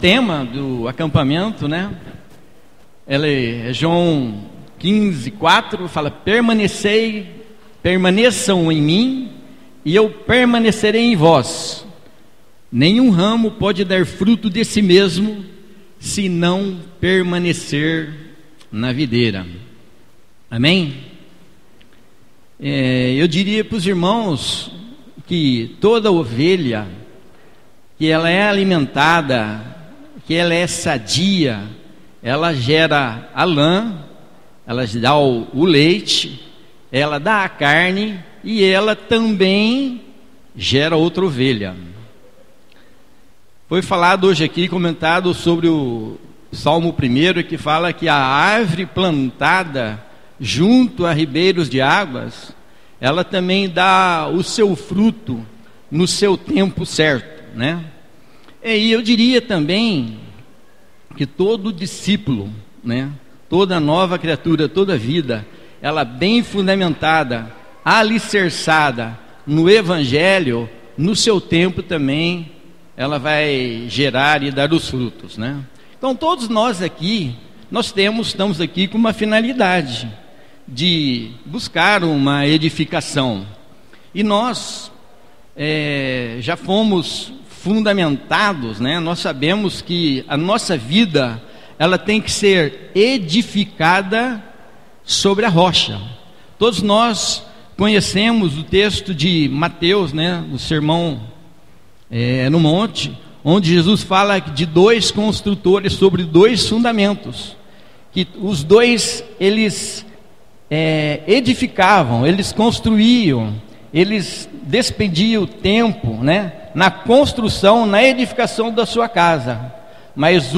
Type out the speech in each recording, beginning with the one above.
tema do acampamento, né? Ela é João 15:4, fala: permaneçam em mim e eu permanecerei em vós. Nenhum ramo pode dar fruto de si mesmo, se não permanecer na videira. Amém? Eu diria para os irmãos que toda ovelha, que ela é alimentada, que ela é sadia, ela gera a lã, ela dá o leite, ela dá a carne e ela também gera outra ovelha. Foi falado hoje aqui, comentado sobre o Salmo 1, que fala que a árvore plantada junto a ribeiros de águas, ela também dá o seu fruto no seu tempo certo, né? E eu diria também que todo discípulo, né, toda nova criatura, toda vida, ela bem fundamentada, alicerçada no Evangelho, no seu tempo também, ela vai gerar e dar os frutos, né? Então todos nós aqui, estamos aqui com uma finalidade de buscar uma edificação. E nós já fomos fundamentados, né? Nós sabemos que a nossa vida, ela tem que ser edificada sobre a rocha. Todos nós conhecemos o texto de Mateus, né? O sermão no monte, onde Jesus fala de dois construtores sobre dois fundamentos, que os dois, eles edificavam, eles construíam, eles despendiam tempo, né, na construção, na edificação da sua casa, mas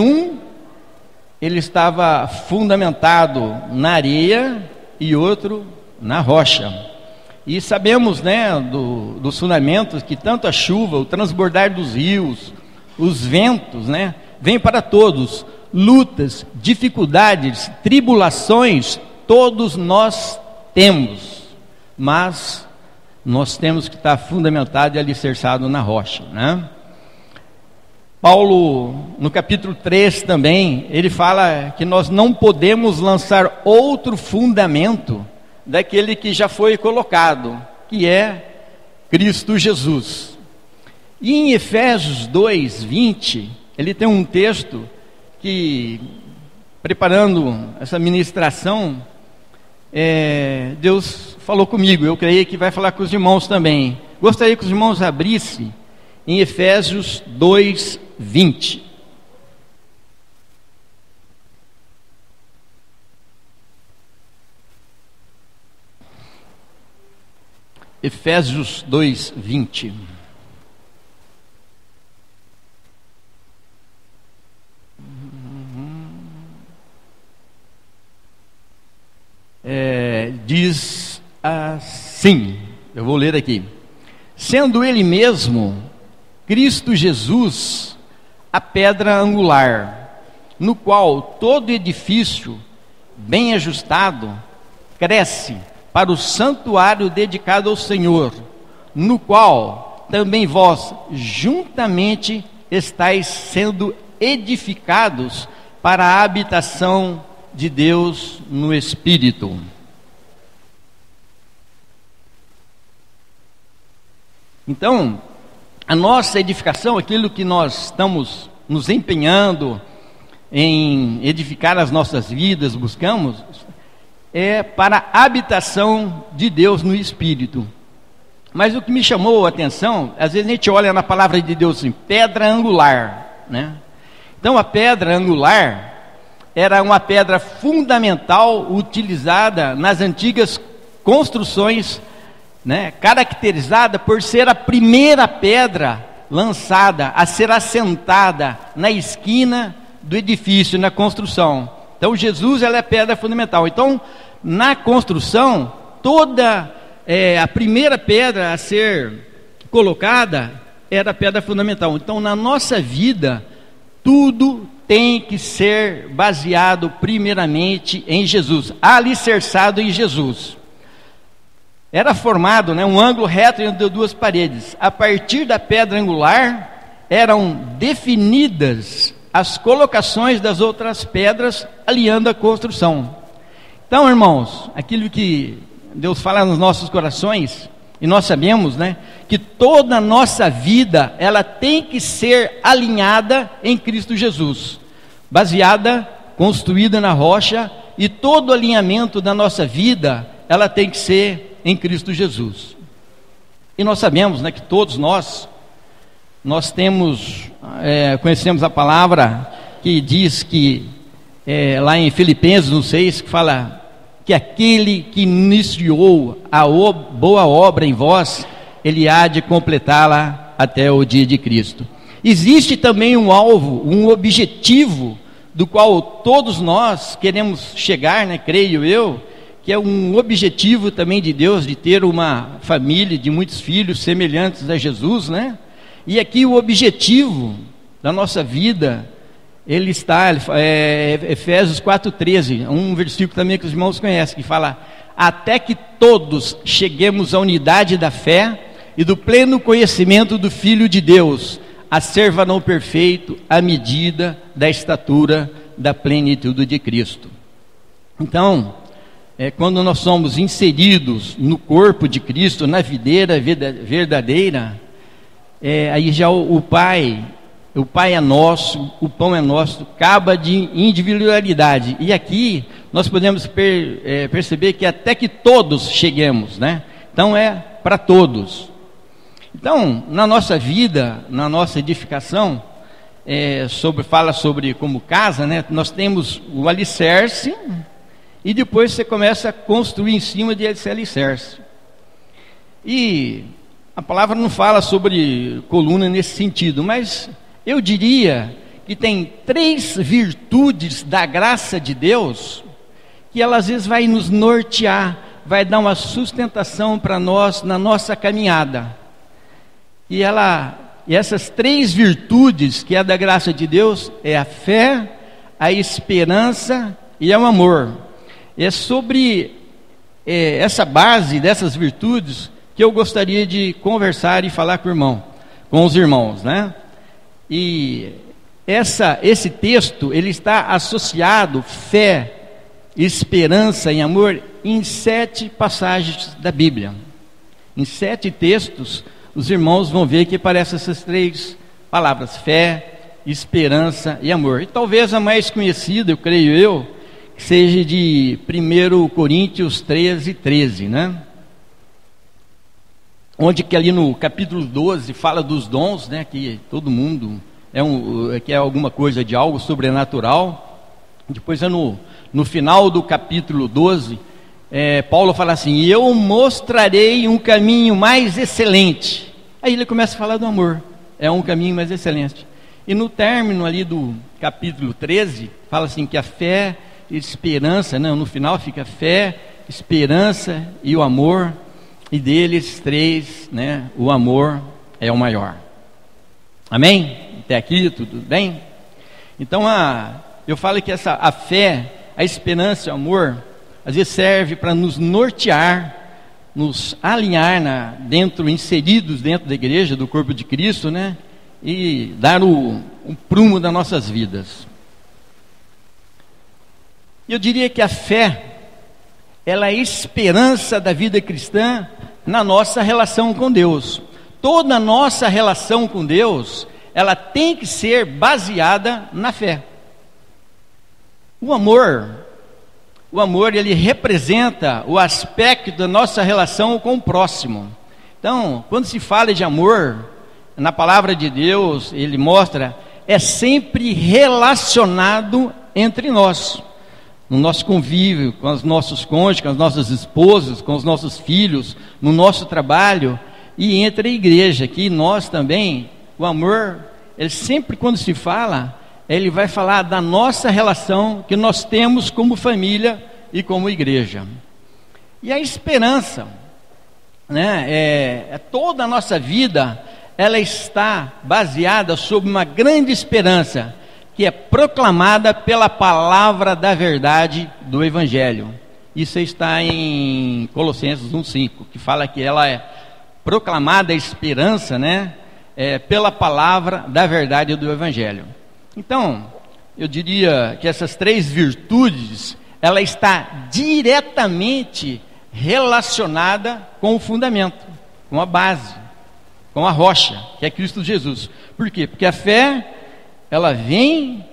ele estava fundamentado na areia e outro na rocha. E sabemos, né, dos fundamentos, que tanto a chuva, o transbordar dos rios, os ventos, né, vêm para todos. Lutas, dificuldades, tribulações, todos nós temos, mas nós temos que estar fundamentado e alicerçado na rocha, né? Paulo, no capítulo 3 também, ele fala que nós não podemos lançar outro fundamento daquele que já foi colocado, que é Cristo Jesus. E em Efésios 2:20, ele tem um texto que, preparando essa ministração, Deus falou comigo, eu creio que vai falar com os irmãos também. Gostaria que os irmãos abrissem em Efésios 2:20. Efésios 2:20. Diz assim, eu vou ler aqui: sendo Ele mesmo, Cristo Jesus, a pedra angular, no qual todo edifício bem ajustado cresce para o santuário dedicado ao Senhor, no qual também vós juntamente estáis sendo edificados para a habitação de Deus no Espírito. Então, a nossa edificação, aquilo que nós estamos nos empenhando em edificar as nossas vidas, buscamos, é para a habitação de Deus no Espírito. Mas o que me chamou a atenção, às vezes a gente olha na palavra de Deus assim, pedra angular, né? Então a pedra angular era uma pedra fundamental utilizada nas antigas construções, né? Caracterizada por ser a primeira pedra lançada a ser assentada na esquina do edifício, na construção. Então Jesus, ela é a pedra fundamental. Então na construção, toda a primeira pedra a ser colocada era a pedra fundamental. Então na nossa vida, tudo tem que ser baseado primeiramente em Jesus, alicerçado em Jesus. Era formado, né, um ângulo reto entre duas paredes. A partir da pedra angular, eram definidas as colocações das outras pedras, alinhando a construção. Então, irmãos, aquilo que Deus fala nos nossos corações, e nós sabemos, né, que toda a nossa vida, ela tem que ser alinhada em Cristo Jesus, baseada, construída na rocha, e todo o alinhamento da nossa vida, ela tem que ser em Cristo Jesus. E nós sabemos, né, que todos nós temos, conhecemos a palavra que diz que, lá em Filipenses 6, que fala que aquele que iniciou a boa obra em vós, ele há de completá-la até o dia de Cristo. Existe também um alvo, um objetivo, do qual todos nós queremos chegar, né, creio eu, que é um objetivo também de Deus, de ter uma família de muitos filhos semelhantes a Jesus, né? E aqui o objetivo da nossa vida, ele está, Efésios 4,13, um versículo também que os irmãos conhecem, que fala: até que todos cheguemos à unidade da fé e do pleno conhecimento do Filho de Deus, a ser varão perfeito, à medida da estatura da plenitude de Cristo. Então, quando nós somos inseridos no corpo de Cristo, na videira verdadeira, aí já o Pai é nosso, o pão é nosso, acaba de individualidade. E aqui nós podemos perceber que até que todos cheguemos, né? Então é para todos. Então, na nossa vida, na nossa edificação, fala sobre como casa, né? Nós temos o alicerce, e depois você começa a construir em cima desse alicerce. E a palavra não fala sobre coluna nesse sentido, mas eu diria que tem 3 virtudes da graça de Deus, que ela às vezes vai nos nortear, vai dar uma sustentação para nós na nossa caminhada. E essas 3 virtudes que é da graça de Deus é a fé, a esperança e o amor. É sobre essa base dessas virtudes que eu gostaria de conversar e falar com os irmãos, né? E esse texto, ele está associado, fé, esperança e amor, em 7 passagens da Bíblia. Em 7 textos, os irmãos vão ver que aparecem essas 3 palavras: fé, esperança e amor. E talvez a mais conhecida, eu creio eu, que seja de 1 Coríntios 13, né? Onde que ali no capítulo 12 fala dos dons, né? Que todo mundo quer alguma coisa de algo sobrenatural. Depois no final do capítulo 12, Paulo fala assim: e eu mostrarei um caminho mais excelente. Aí ele começa a falar do amor, é um caminho mais excelente. E no término ali do capítulo 13, fala assim que a fé e esperança, né? No final fica fé, esperança e o amor, e deles 3, né? O amor é o maior. Amém? Até aqui tudo bem? Então eu falo que a fé, a esperança e o amor, às vezes serve para nos nortear, nos alinhar inseridos dentro da igreja, do corpo de Cristo, né? E dar um prumo das nossas vidas. Eu diria que a fé, ela é a esperança da vida cristã na nossa relação com Deus. Toda a nossa relação com Deus, ela tem que ser baseada na fé. O amor, ele representa o aspecto da nossa relação com o próximo. Então, quando se fala de amor, na palavra de Deus, ele mostra, é sempre relacionado entre nós. No nosso convívio, com os nossos cônjuges, com as nossas esposas, com os nossos filhos, no nosso trabalho e entre a igreja, que nós também, o amor, ele sempre quando se fala, ele vai falar da nossa relação que nós temos como família e como igreja. E a esperança, né, toda a nossa vida, ela está baseada sobre uma grande esperança, que é proclamada pela palavra da verdade do Evangelho. Isso está em Colossenses 1,5, que fala que ela é proclamada a esperança, né? Pela palavra da verdade do Evangelho. Então, eu diria que essas três virtudes, ela está diretamente relacionada com o fundamento, com a base, com a rocha, que é Cristo Jesus. Por quê? Porque a fé, ela vem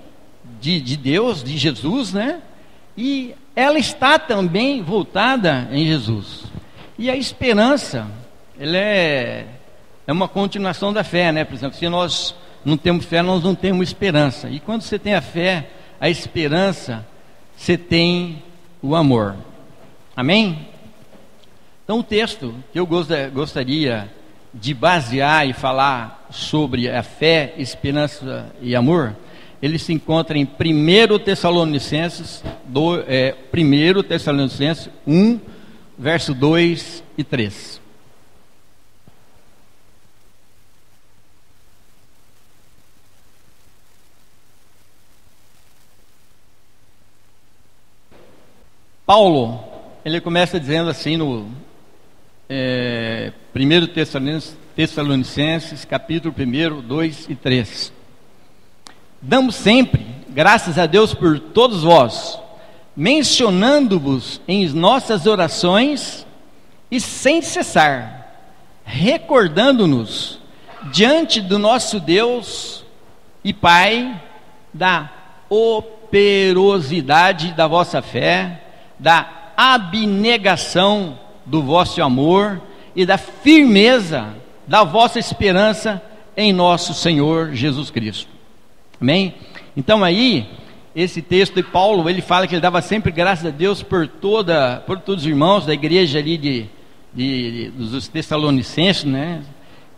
de Deus, de Jesus, né? E ela está também voltada em Jesus. E a esperança, ela é uma continuação da fé, né? Por exemplo, se nós não temos fé, nós não temos esperança. E quando você tem a fé, a esperança, você tem o amor. Amém? Então o texto que eu gostaria de basear e falar sobre a fé, esperança e amor, ele se encontra em 1 Tessalonicenses 1, verso 2 e 3. Paulo, ele começa dizendo assim no 1 Tessalonicenses, capítulo 1, 2 e 3. Damos sempre graças a Deus por todos vós, mencionando-vos em nossas orações e sem cessar, recordando-nos diante do nosso Deus e Pai da operosidade da vossa fé, da abnegação do vosso amor e da firmeza da vossa esperança em nosso Senhor Jesus Cristo. Amém? Então aí, esse texto de Paulo, ele fala que ele dava sempre graças a Deus por todos os irmãos da igreja ali dos Tessalonicenses, né?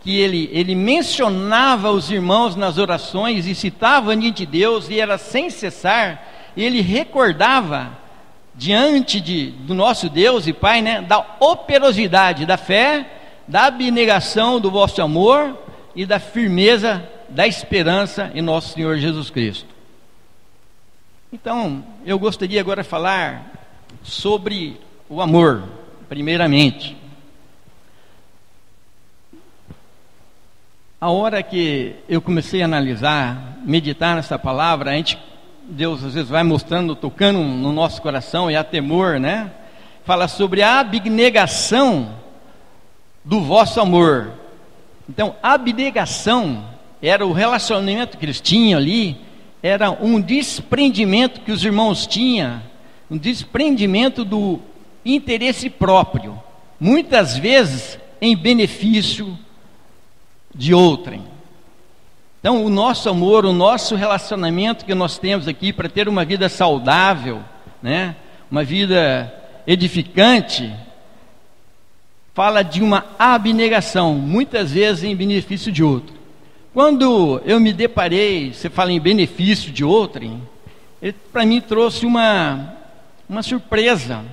Que ele mencionava os irmãos nas orações e citava diante de Deus, e era sem cessar, e ele recordava diante do nosso Deus e Pai, né? Da operosidade da fé, da abnegação do vosso amor e da firmeza da esperança em nosso Senhor Jesus Cristo. Então, eu gostaria agora de falar sobre o amor, primeiramente. A hora que eu comecei a analisar, meditar nessa palavra, Deus às vezes vai mostrando, tocando no nosso coração, e há temor, né? Fala sobre a abnegação do vosso amor. Então, a abnegação era o relacionamento que eles tinham ali, era um desprendimento que os irmãos tinham, um desprendimento do interesse próprio, muitas vezes em benefício de outrem. Então o nosso amor, o nosso relacionamento que nós temos aqui para ter uma vida saudável, né, uma vida edificante, fala de uma abnegação, muitas vezes em benefício de outro. Quando eu me deparei, você fala em benefício de outrem, ele para mim trouxe uma surpresa,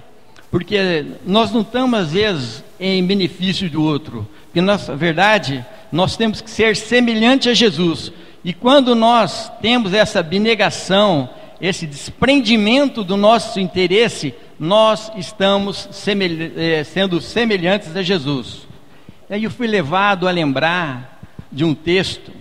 porque nós não estamos às vezes em benefício do outro, porque na verdade nós temos que ser semelhante a Jesus, e quando nós temos essa abnegação, esse desprendimento do nosso interesse, nós estamos sendo semelhantes a Jesus. E aí eu fui levado a lembrar de um texto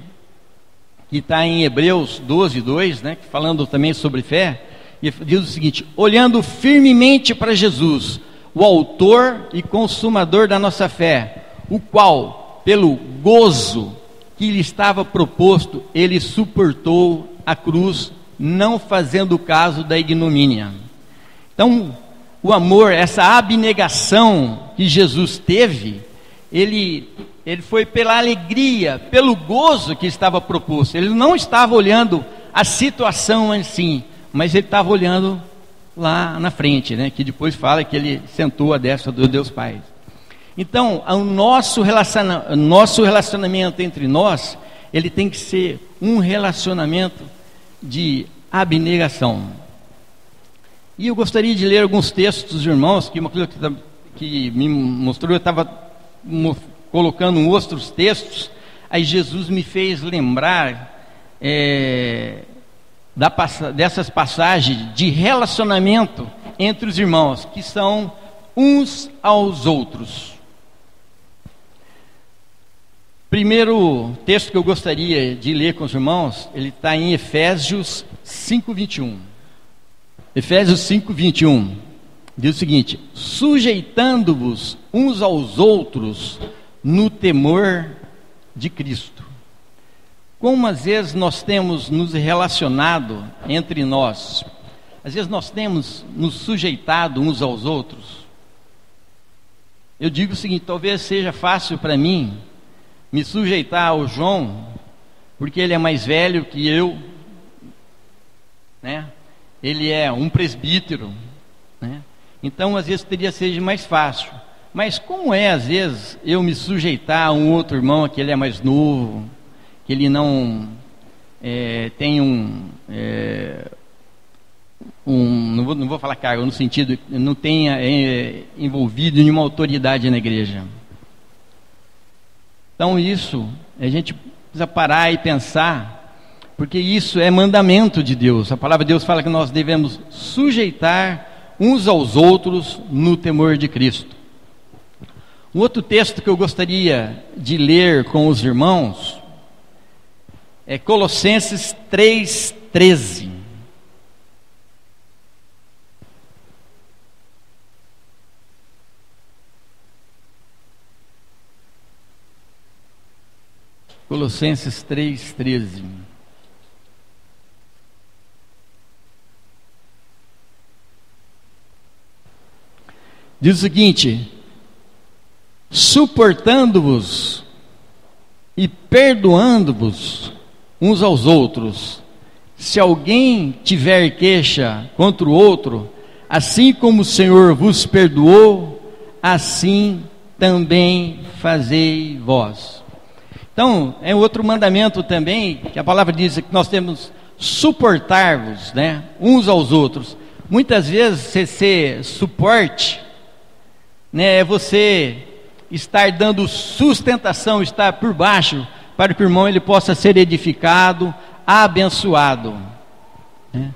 que está em Hebreus 12, 2, né, falando também sobre fé, e diz o seguinte: olhando firmemente para Jesus, o autor e consumador da nossa fé, o qual, pelo gozo que lhe estava proposto, ele suportou a cruz, não fazendo caso da ignomínia. Então, o amor, essa abnegação que Jesus teve, ele foi pela alegria, pelo gozo que estava proposto. Ele não estava olhando a situação assim, mas ele estava olhando lá na frente, né? Que depois fala que ele sentou à destra do Deus Pai. Então, o nosso relacionamento entre nós, ele tem que ser um relacionamento de abnegação. E eu gostaria de ler alguns textos dos irmãos, que uma coisa que me mostrou, eu estava colocando outros textos, aí Jesus me fez lembrar dessas passagens de relacionamento entre os irmãos, que são uns aos outros. Primeiro texto que eu gostaria de ler com os irmãos, ele está em Efésios 5:21. Efésios 5:21 diz o seguinte: sujeitando-vos uns aos outros no temor de Cristo. Como às vezes nós temos nos relacionado entre nós, às vezes nós temos nos sujeitado uns aos outros. Eu digo o seguinte: talvez seja fácil para mim me sujeitar ao João, porque ele é mais velho que eu, né? Ele é um presbítero, né? Então às vezes teria sido mais fácil. Mas como é às vezes eu me sujeitar a um outro irmão que ele é mais novo, que ele não tem não vou falar cargo, no sentido, não tenha envolvido em nenhuma autoridade na igreja. Então isso, a gente precisa parar e pensar, porque isso é mandamento de Deus. A palavra de Deus fala que nós devemos sujeitar uns aos outros no temor de Cristo. Um outro texto que eu gostaria de ler com os irmãos é Colossenses 3:13. Colossenses 3:13. Diz o seguinte: suportando-vos e perdoando-vos uns aos outros, se alguém tiver queixa contra o outro, assim como o Senhor vos perdoou, assim também fazei vós. Então, é outro mandamento também, que a palavra diz que nós temos suportar-vos, né, uns aos outros. Muitas vezes, ser suporte, né, é você estar dando sustentação, estar por baixo, para que o irmão ele possa ser edificado, abençoado, né?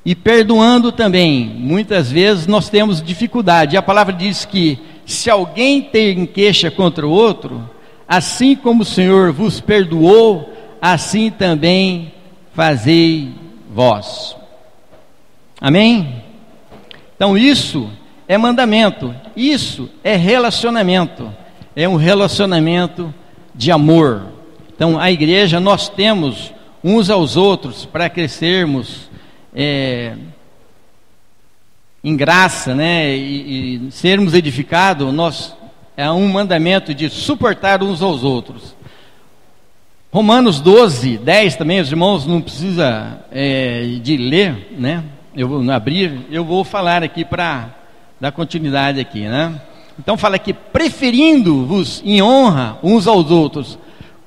E perdoando também. Muitas vezes nós temos dificuldade. A palavra diz que se alguém tem queixa contra o outro, assim como o Senhor vos perdoou, assim também fazei vós. Amém? Então isso é mandamento, isso é relacionamento, é um relacionamento de amor. Então a igreja, nós temos uns aos outros para crescermos em graça, né, e sermos edificados. É um mandamento de suportar uns aos outros. Romanos 12:10 também, os irmãos não precisam de ler, né? Eu vou abrir, eu vou falar aqui para dar continuidade aqui, né? Então fala aqui: preferindo-vos em honra uns aos outros.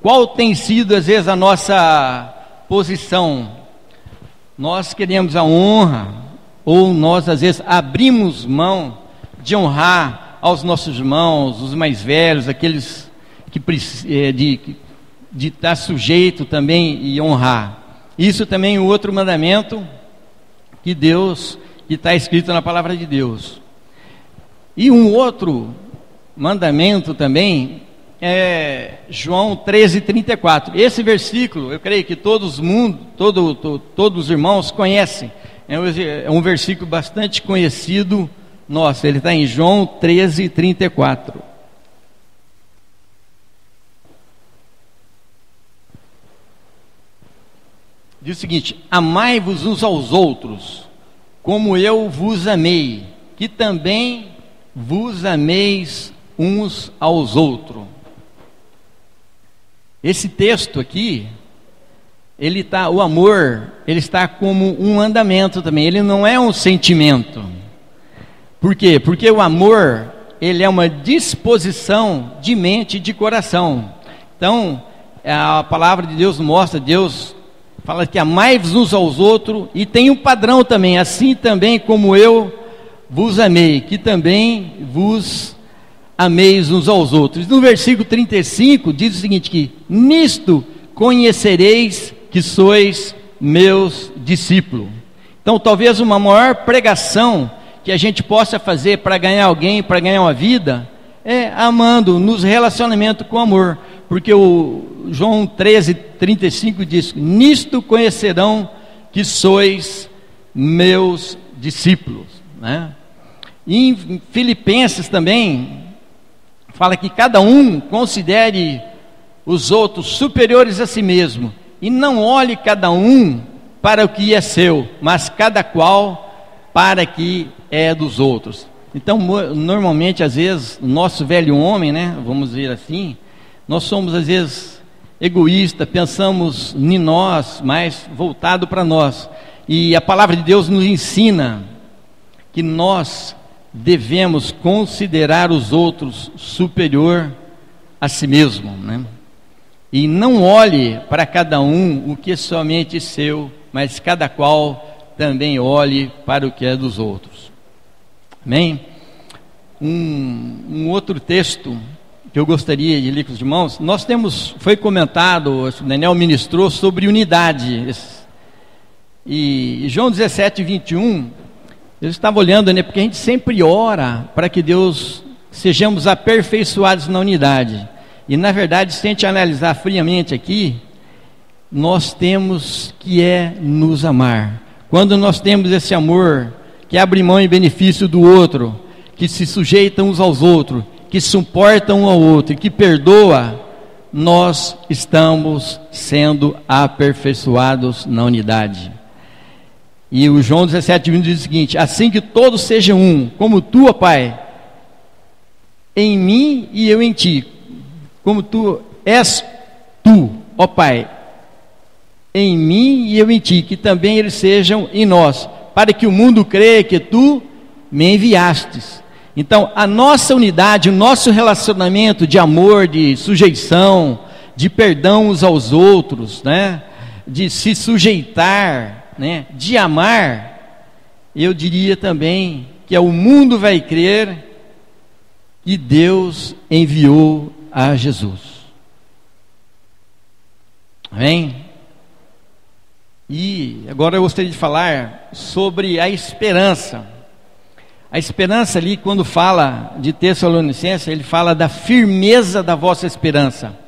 Qual tem sido às vezes a nossa posição? Nós queremos a honra, ou nós às vezes abrimos mão de honrar aos nossos irmãos, os mais velhos, aqueles que de estar sujeito também e honrar. Isso também é outro mandamento que está escrito na palavra de Deus. E um outro mandamento também é João 13:34. Esse versículo, eu creio que todos os irmãos conhecem. É um versículo bastante conhecido nosso. Ele está em João 13:34. Diz o seguinte: amai-vos uns aos outros, como eu vos amei, que também vos ameis uns aos outros. Esse texto aqui, o amor, ele está como um mandamento também, ele não é um sentimento. Por quê? Porque o amor, ele é uma disposição de mente e de coração. Então, a palavra de Deus mostra, Deus fala que amai-vos uns aos outros, e tem um padrão também, assim também como eu vos amei, que também vos ameis uns aos outros. No versículo 35 diz o seguinte, que nisto conhecereis que sois meus discípulos. Então talvez uma maior pregação que a gente possa fazer para ganhar alguém, para ganhar uma vida, é amando, nos relacionamentos com amor. porque o João 13:35 diz: nisto conhecerão que sois meus discípulos, né? E em Filipenses também fala que cada um considere os outros superiores a si mesmo, e não olhe cada um para o que é seu, mas cada qual para o que é dos outros. Então, normalmente, às vezes, o nosso velho homem, né, vamos dizer assim, nós somos às vezes egoístas, pensamos em nós, mais voltado para nós. E a palavra de Deus nos ensina que nós devemos considerar os outros superior a si mesmo, né? E não olhe para cada um o que é somente seu, mas cada qual também olhe para o que é dos outros. Amém? Um outro texto que eu gostaria de ler com os irmãos, foi comentado, o Daniel ministrou sobre unidade, e João 17:21, eu estava olhando, né, porque a gente sempre ora para que Deus sejamos aperfeiçoados na unidade, e na verdade, se a gente analisar friamente aqui, nós temos que nos amar. Quando nós temos esse amor que abre mão em benefício do outro, que se sujeitam uns aos outros, que suportam um ao outro, que perdoa, nós estamos sendo aperfeiçoados na unidade. E o João 17:20 diz o seguinte: assim que todos sejam um, como tu, ó Pai, em mim e eu em ti, como tu és tu, ó Pai, em mim e eu em ti, que também eles sejam em nós, para que o mundo creia que tu me enviastes. Então, a nossa unidade, o nosso relacionamento de amor, de sujeição, de perdão uns aos outros, né, de se sujeitar, né, de amar, eu diria também que o mundo vai crer que Deus enviou a Jesus. Amém? E agora eu gostaria de falar sobre a esperança. A esperança ali, quando fala de Tessalonicenses, ele fala da firmeza da vossa esperança,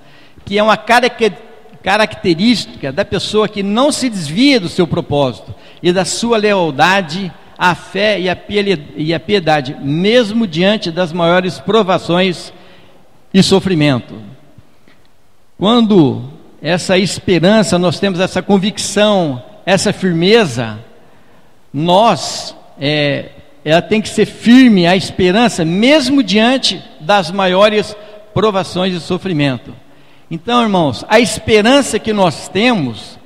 que é uma característica da pessoa que não se desvia do seu propósito e da sua lealdade à fé e à piedade, mesmo diante das maiores provações e sofrimento. Quando essa esperança, nós temos essa convicção, essa firmeza, ela tem que ser firme, a esperança, mesmo diante das maiores provações e sofrimento. Então, irmãos, a esperança que nós temos,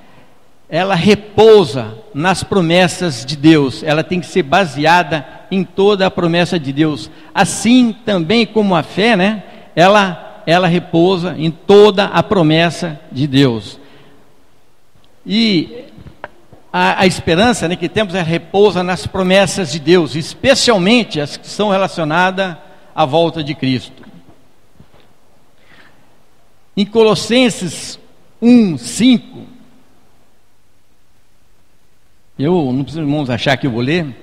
ela repousa nas promessas de Deus, ela tem que ser baseada em toda a promessa de Deus, assim também como a fé, né, ela repousa em toda a promessa de Deus. E a esperança, né, que temos repousa nas promessas de Deus, especialmente as que são relacionadas à volta de Cristo. Em Colossenses 1:5, eu não preciso, irmãos, achar que eu vou ler,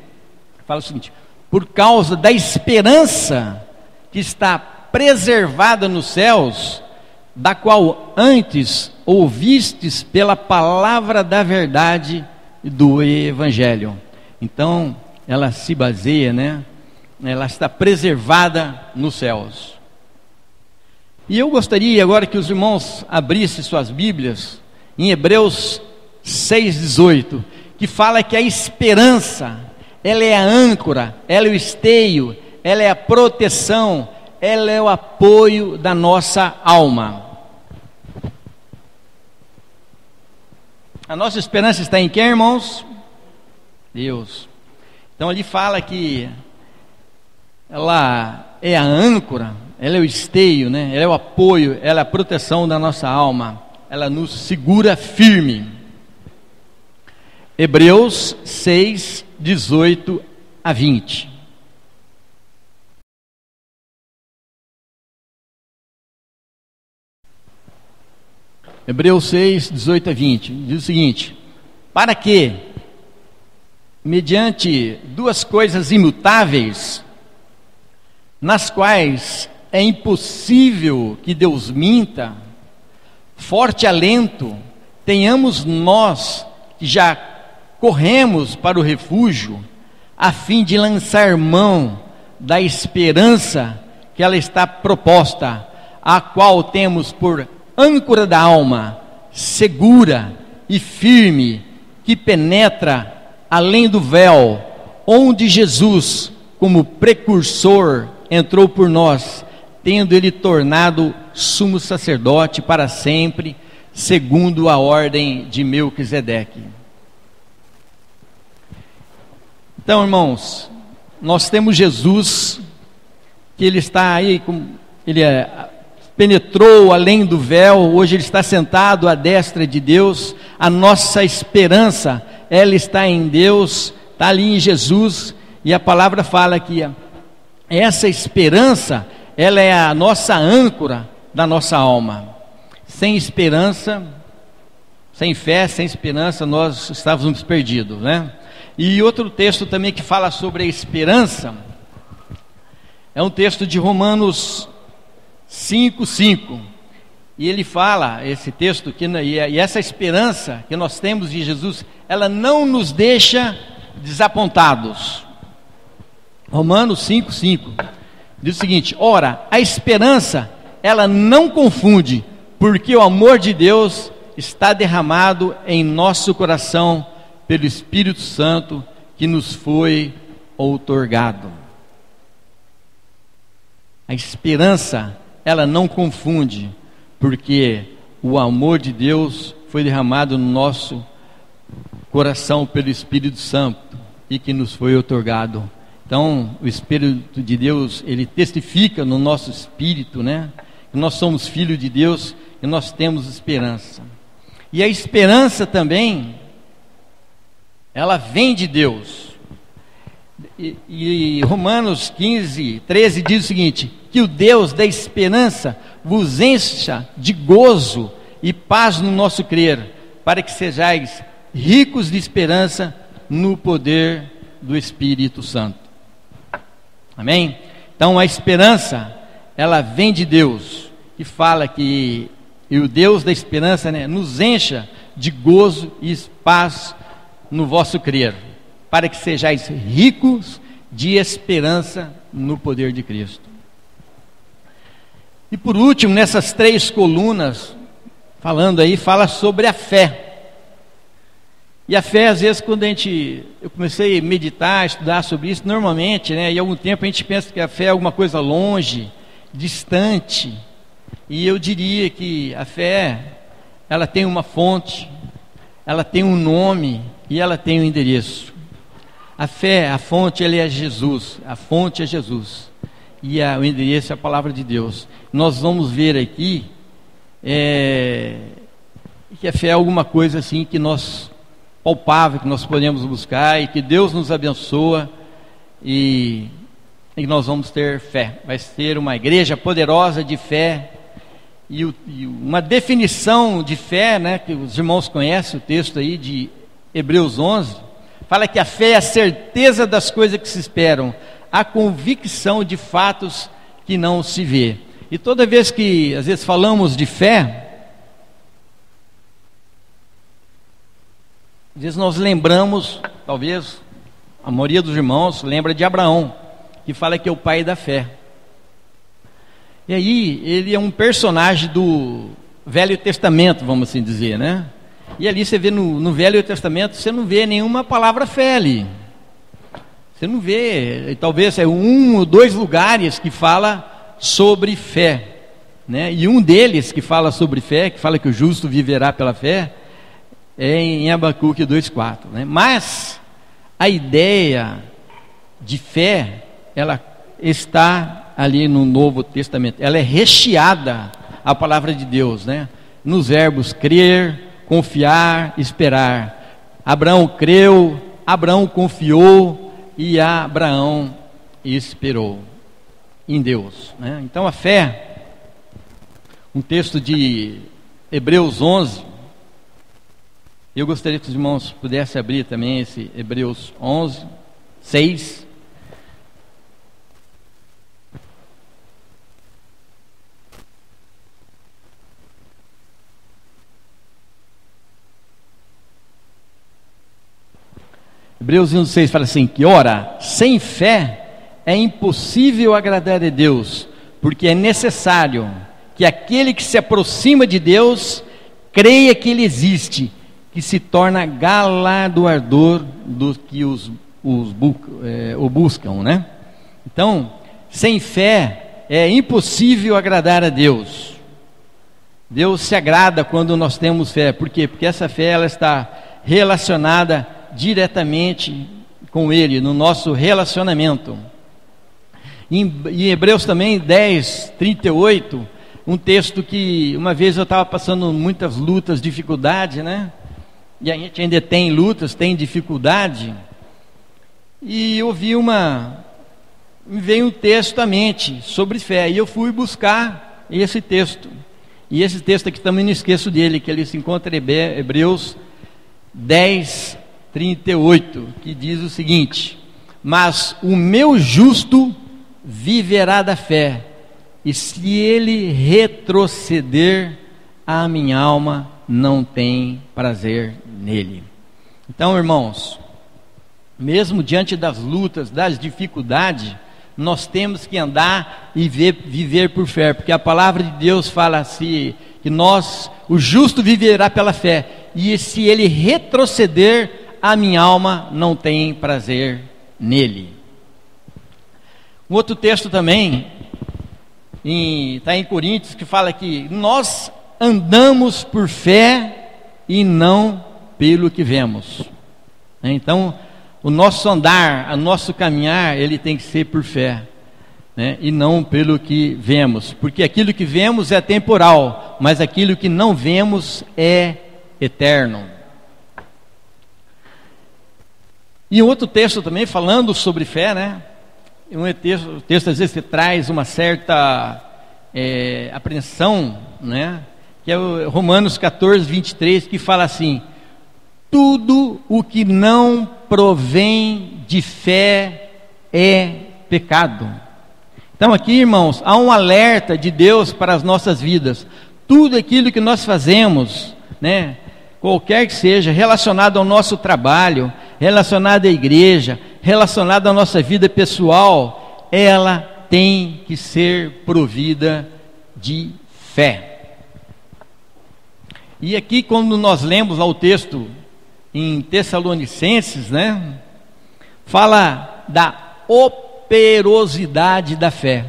fala o seguinte: por causa da esperança que está preservada nos céus, da qual antes ouvistes pela palavra da verdade do Evangelho. Então, ela se baseia, né? Ela está preservada nos céus. E eu gostaria agora que os irmãos abrissem suas Bíblias em Hebreus 6:18, que fala que a esperança, ela é a âncora, ela é o esteio, ela é a proteção, ela é o apoio da nossa alma. A nossa esperança está em quem, irmãos? Deus. Então ali fala que ela é a âncora, ela é o esteio, né? Ela é o apoio, ela é a proteção da nossa alma, ela nos segura firme. Hebreus 6:18-20. Hebreus 6:18-20 diz o seguinte: para que, mediante duas coisas imutáveis, nas quais é impossível que Deus minta, forte alento tenhamos nós que já corremos para o refúgio, a fim de lançar mão da esperança que ela está proposta, a qual temos por âncora da alma, segura e firme, que penetra além do véu, onde Jesus, como precursor, entrou por nós, tendo ele tornado sumo sacerdote para sempre, segundo a ordem de Melquisedeque. Então, irmãos, nós temos Jesus, que ele está aí, penetrou além do véu, hoje ele está sentado à destra de Deus. A nossa esperança, ela está em Deus, está ali em Jesus, e a palavra fala que essa esperança, ela é a nossa âncora da nossa alma. Sem esperança, sem fé, sem esperança, nós estávamos perdidos, né? E outro texto também que fala sobre a esperança, é um texto de Romanos 5:5, e ele fala, esse texto, e essa esperança que nós temos de Jesus, ela não nos deixa desapontados. Romanos 5:5 diz o seguinte: ora, a esperança, ela não confunde, porque o amor de Deus está derramado em nosso coração pelo Espírito Santo que nos foi outorgado. A esperança, ela não confunde, porque o amor de Deus foi derramado no nosso coração pelo Espírito Santo e que nos foi outorgado. Então, o Espírito de Deus, ele testifica no nosso espírito, né? Que nós somos filhos de Deus e nós temos esperança. E a esperança também, ela vem de Deus. E Romanos 15:13 diz o seguinte: que o Deus da esperança vos encha de gozo e paz no nosso crer, para que sejais ricos de esperança no poder do Espírito Santo. Amém? Então a esperança, ela vem de Deus, que fala que e o Deus da esperança, né, nos encha de gozo e paz no vosso crer, para que sejais ricos de esperança no poder de Cristo. E por último, nessas 3 colunas, fala sobre a fé. E a fé, às vezes, quando eu comecei a meditar, estudar sobre isso, normalmente, né, em algum tempo a gente pensa que a fé é alguma coisa longe, distante. E eu diria que a fé, ela tem uma fonte, ela tem um nome e ela tem um endereço. A fé, a fonte, ela é Jesus, a fonte é Jesus, e o endereço é a palavra de Deus. Nós vamos ver aqui que a fé é alguma coisa assim que nós, palpável, que nós podemos buscar, e que Deus nos abençoa, e nós vamos ter fé. Vai ser uma igreja poderosa de fé, e uma definição de fé, né, que os irmãos conhecem, o texto aí de Hebreus 11, fala que a fé é a certeza das coisas que se esperam, a convicção de fatos que não se vê. E toda vez que, às vezes, falamos de fé, às vezes nós lembramos, talvez a maioria dos irmãos lembra de Abraão, que fala que é o pai da fé. E aí, ele é um personagem do Velho Testamento, vamos assim dizer, né? E ali você vê no Velho Testamento, você não vê nenhuma palavra fé ali. Você não vê, talvez é 1 ou 2 lugares que fala sobre fé, né? E um deles que fala sobre fé, que fala que o justo viverá pela fé, é em Abacuque 2:4, né? Mas a ideia de fé, ela está ali no Novo Testamento, ela é recheada, a palavra de Deus, né? Nos verbos crer, confiar, esperar. Abraão creu, Abraão confiou e Abraão esperou em Deus, né? Então a fé, um texto de Hebreus 11, eu gostaria que os irmãos pudessem abrir também esse Hebreus 11, 6. Hebreus 1,6 fala assim, que ora, sem fé é impossível agradar a Deus, porque é necessário que aquele que se aproxima de Deus creia que Ele existe, que se torna galardoador dos que o buscam, né? Então, sem fé é impossível agradar a Deus. Deus se agrada quando nós temos fé. Por quê? Porque essa fé ela está relacionada diretamente com Ele, no nosso relacionamento. Em Hebreus também 10, 38, um texto que uma vez eu estava passando muitas lutas, dificuldades, né? E a gente ainda tem lutas, tem dificuldade. E eu vi me veio um texto à mente sobre fé, e eu fui buscar esse texto. E esse texto aqui também não esqueço dele, que ele se encontra em Hebreus 10, 38, que diz o seguinte: mas o meu justo viverá da fé, e se ele retroceder, a minha alma não tem prazer nele. Então, irmãos, mesmo diante das lutas, das dificuldades, nós temos que andar e viver por fé, porque a palavra de Deus fala assim, que o justo viverá pela fé, e se ele retroceder, a minha alma não tem prazer nele. Um outro texto também, está em Coríntios, que fala que nós andamos por fé e não pelo que vemos. Então, o nosso andar, o nosso caminhar, ele tem que ser por fé, né? E não pelo que vemos, porque aquilo que vemos é temporal, mas aquilo que não vemos é eterno. E outro texto também falando sobre fé, né? O texto às vezes traz uma certa apreensão, né? Que é o Romanos 14, 23, que fala assim: tudo o que não provém de fé é pecado. Então aqui, irmãos, há um alerta de Deus para as nossas vidas. Tudo aquilo que nós fazemos, né, qualquer que seja, relacionado ao nosso trabalho, relacionado à igreja, relacionado à nossa vida pessoal, ela tem que ser provida de fé. E aqui, quando nós lemos lá o texto em Tessalonicenses, né, fala da operosidade da fé.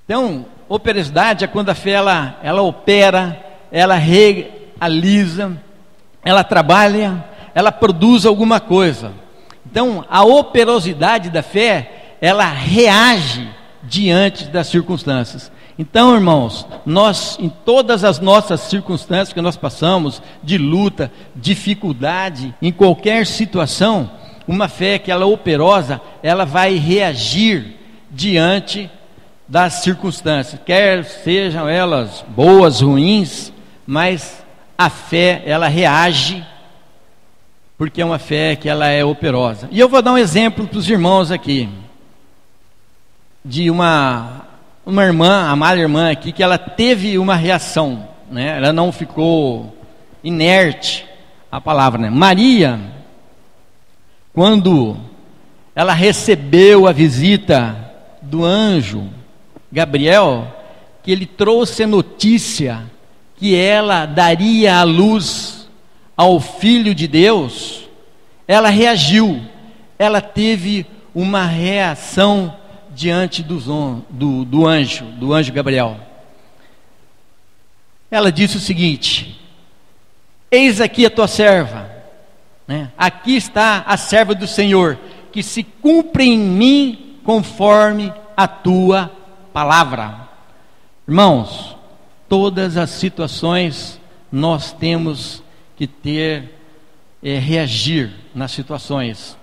Então, operosidade é quando a fé ela opera, ela realiza, ela trabalha, ela produz alguma coisa. Então, a operosidade da fé, ela reage diante das circunstâncias. Então, irmãos, nós, em todas as nossas circunstâncias que nós passamos, de luta, dificuldade, em qualquer situação, uma fé que ela é operosa, ela vai reagir diante das circunstâncias, quer sejam elas boas, ruins, mas a fé, ela reage, porque é uma fé que ela é operosa. E eu vou dar um exemplo para os irmãos aqui, de uma irmã, amada irmã aqui, que ela teve uma reação, né? Ela não ficou inerte, a palavra, né? Maria, quando ela recebeu a visita do anjo Gabriel, que ele trouxe a notícia que ela daria à luz ao Filho de Deus, ela reagiu, ela teve uma reação diante do anjo Gabriel. Ela disse o seguinte: eis aqui a tua serva, né? Aqui está a serva do Senhor, que se cumpre em mim conforme a tua palavra. Irmãos, todas as situações nós temos que reagir nas situações.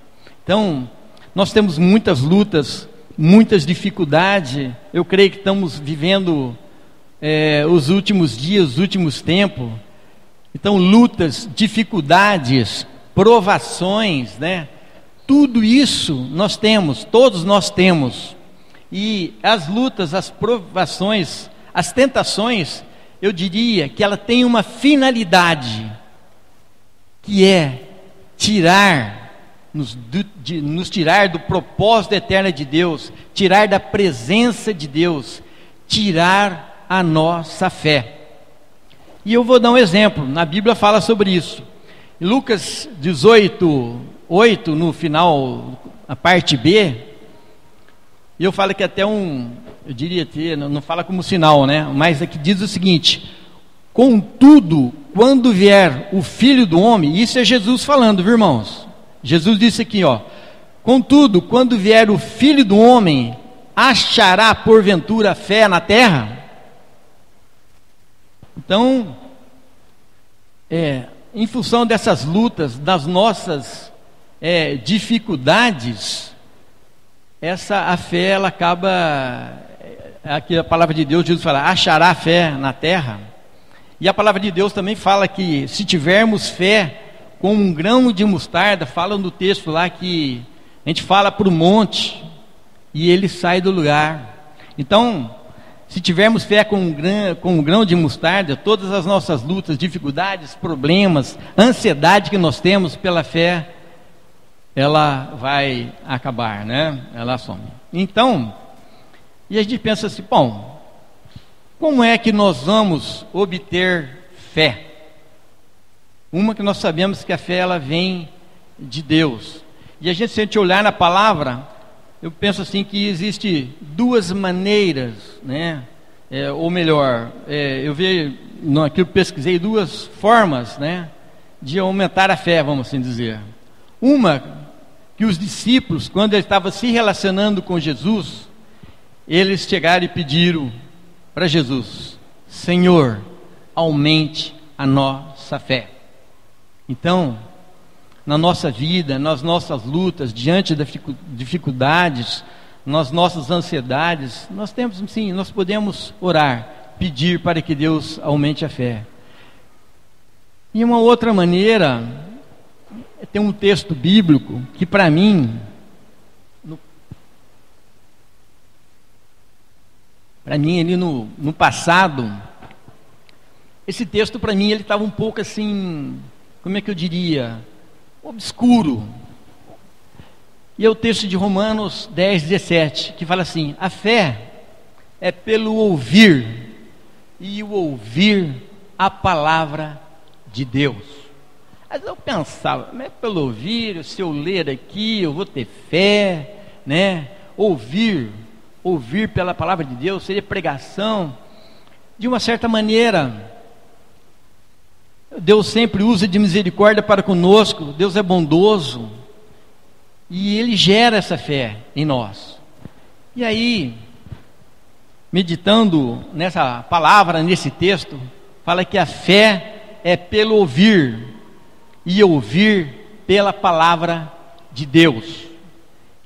Então, nós temos muitas lutas, muitas dificuldades. Eu creio que estamos vivendo os últimos dias, os últimos tempos. Então, lutas, dificuldades, provações, né? Tudo isso nós temos, todos nós temos. E as lutas, as provações, as tentações, eu diria que ela tem uma finalidade. que é nos tirar do propósito eterno de Deus, tirar da presença de Deus, tirar a nossa fé. E eu vou dar um exemplo, na Bíblia fala sobre isso. Em Lucas 18:8, no final, a parte B, eu falo que até eu diria ter, não fala como sinal, né? Mas aqui diz o seguinte: contudo, quando vier o Filho do Homem, isso é Jesus falando, viu, irmãos? Jesus disse aqui, ó: contudo, quando vier o Filho do Homem, achará porventura fé na terra? Então, em função dessas lutas, das nossas dificuldades, a fé, ela acaba, aqui a palavra de Deus, Jesus fala, achará fé na terra. E a palavra de Deus também fala que se tivermos fé como um grão de mostarda, fala no texto lá que a gente fala para o monte e ele sai do lugar. Então, se tivermos fé com um grão de mostarda, todas as nossas lutas, dificuldades, problemas, ansiedade que nós temos pela fé, ela vai acabar, né? Ela some. Então, e a gente pensa assim, bom, como é que nós vamos obter fé? Uma que nós sabemos que a fé, ela vem de Deus. E a gente, se a gente olhar na palavra, eu penso assim que existe duas maneiras, né? Ou melhor, eu vejo, aqui eu pesquisei duas formas, né? De aumentar a fé, vamos assim dizer. Uma, que os discípulos, quando eles estavam se relacionando com Jesus, eles chegaram e pediram para Jesus: Senhor, aumente a nossa fé. Então, na nossa vida, nas nossas lutas, diante das dificuldades, nas nossas ansiedades, nós temos, sim, nós podemos orar, pedir para que Deus aumente a fé. E uma outra maneira, tem um texto bíblico que para mim, ali no passado, esse texto para mim ele estava um pouco assim, como é que eu diria, obscuro. E é o texto de Romanos 10:17, que fala assim: a fé é pelo ouvir, e o ouvir a palavra de Deus. Mas eu pensava, mas é pelo ouvir, se eu ler aqui, eu vou ter fé, né? Ouvir pela palavra de Deus, seria pregação. De uma certa maneira, Deus sempre usa de misericórdia para conosco, Deus é bondoso, e Ele gera essa fé em nós. E aí, meditando nessa palavra, nesse texto, fala que a fé é pelo ouvir, e ouvir pela palavra de Deus.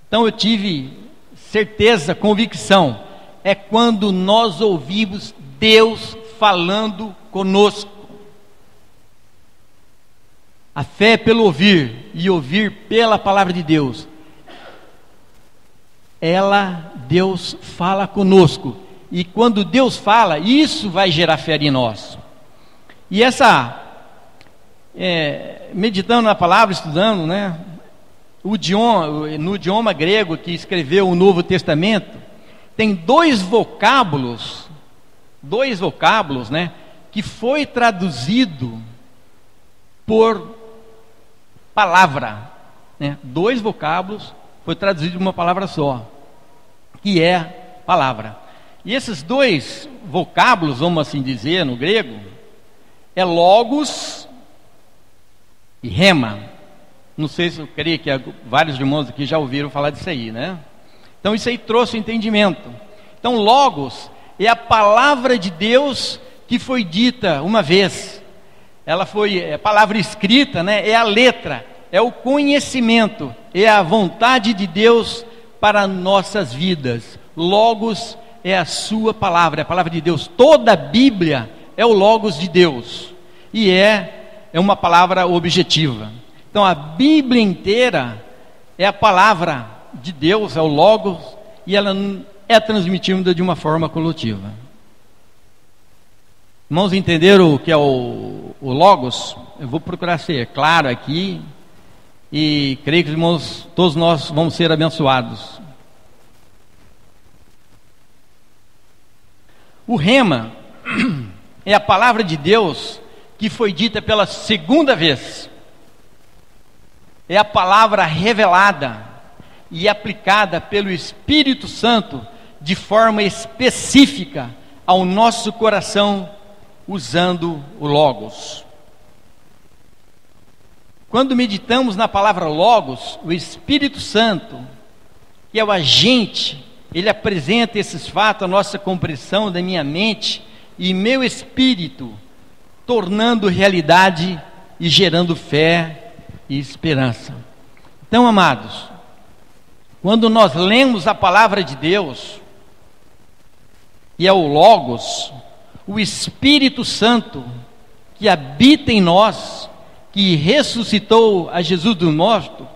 Então eu tive certeza, convicção, é quando nós ouvimos Deus falando conosco. A fé é pelo ouvir, e ouvir pela palavra de Deus. Deus fala conosco, e quando Deus fala, isso vai gerar fé em nós. E meditando na palavra, estudando, né, no idioma grego que escreveu o Novo Testamento, tem dois vocábulos, né, que foi traduzido por palavra, né? Dois vocábulos foi traduzido em uma palavra só, que é palavra. E esses dois vocábulos, vamos assim dizer, no grego, é logos e rema. Não sei se eu creio que vários irmãos aqui já ouviram falar disso aí, né? Então isso aí trouxe o entendimento. Então logos é a palavra de Deus que foi dita uma vez. Ela foi a palavra escrita, né? É a letra, é o conhecimento, é a vontade de Deus para nossas vidas. Logos é a sua palavra, é a palavra de Deus. Toda a Bíblia é o logos de Deus, e é uma palavra objetiva. Então a Bíblia inteira é a palavra de Deus, é o logos, e ela é transmitida de uma forma coletiva. Irmãos, entenderam o que é o logos? eu vou procurar ser claro aqui, e creio que os irmãos, todos nós vamos ser abençoados. O rema é a palavra de Deus que foi dita pela segunda vez. É a palavra revelada e aplicada pelo Espírito Santo de forma específica ao nosso coração, usando o Logos. Quando meditamos na palavra Logos, o Espírito Santo, que é o agente, ele apresenta esses fatos à nossa compreensão da minha mente e meu espírito, tornando realidade e gerando fé e esperança. Então, amados, quando nós lemos a palavra de Deus, que é o Logos, o Espírito Santo que habita em nós, que ressuscitou a Jesus dos mortos,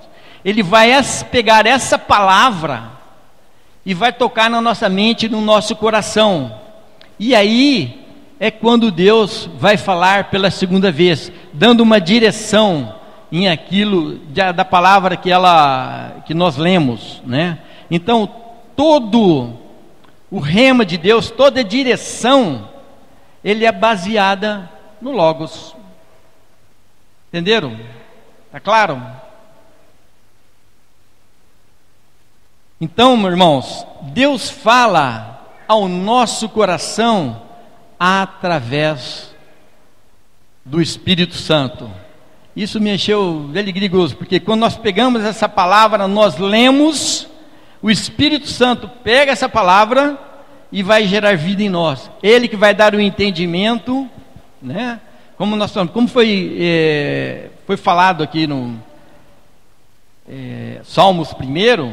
ele vai pegar essa palavra e vai tocar na nossa mente e no nosso coração. E aí é quando Deus vai falar pela segunda vez, dando uma direção em aquilo da palavra que nós lemos, né? Então, todo o rema de Deus, toda a direção, ele é baseada no Logos. Entenderam? Está claro? Então, meus irmãos, Deus fala ao nosso coração através do Espírito Santo. Isso me encheu de alegria, porque quando nós pegamos essa palavra, nós lemos, o Espírito Santo pega essa palavra e vai gerar vida em nós. Ele que vai dar o entendimento, né? Como foi falado aqui no Salmos 1,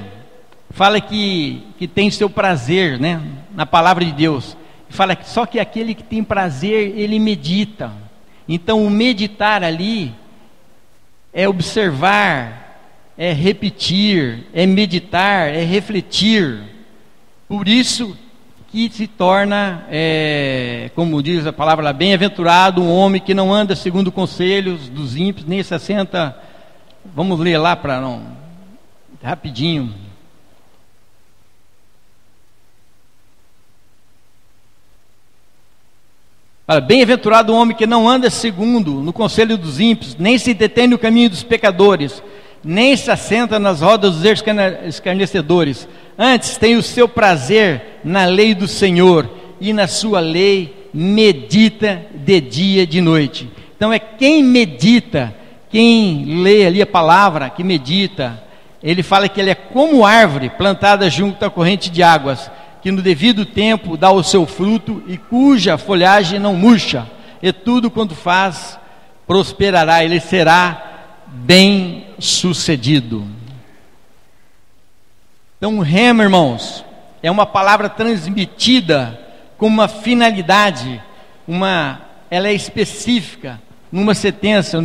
fala que tem seu prazer, né, na palavra de Deus. Fala que só que aquele que tem prazer, ele medita. Então o meditar ali é observar, é repetir, é meditar, é refletir. Por isso que se torna, como diz a palavra lá, bem-aventurado um homem que não anda segundo conselhos dos ímpios, nem se assenta. Vamos ler lá para não, rapidinho. Bem-aventurado o homem que não anda segundo no conselho dos ímpios, nem se detém no caminho dos pecadores, nem se assenta nas rodas dos escarnecedores. Antes tem o seu prazer na lei do Senhor, e na sua lei medita de dia e de noite. Então é quem medita, quem lê ali a palavra, que medita. Ele fala que ele é como árvore plantada junto à corrente de águas, que no devido tempo dá o seu fruto e cuja folhagem não murcha, e tudo quanto faz prosperará, ele será bem sucedido. Então, rema, irmãos, é uma palavra transmitida com uma finalidade, ela é específica, numa sentença,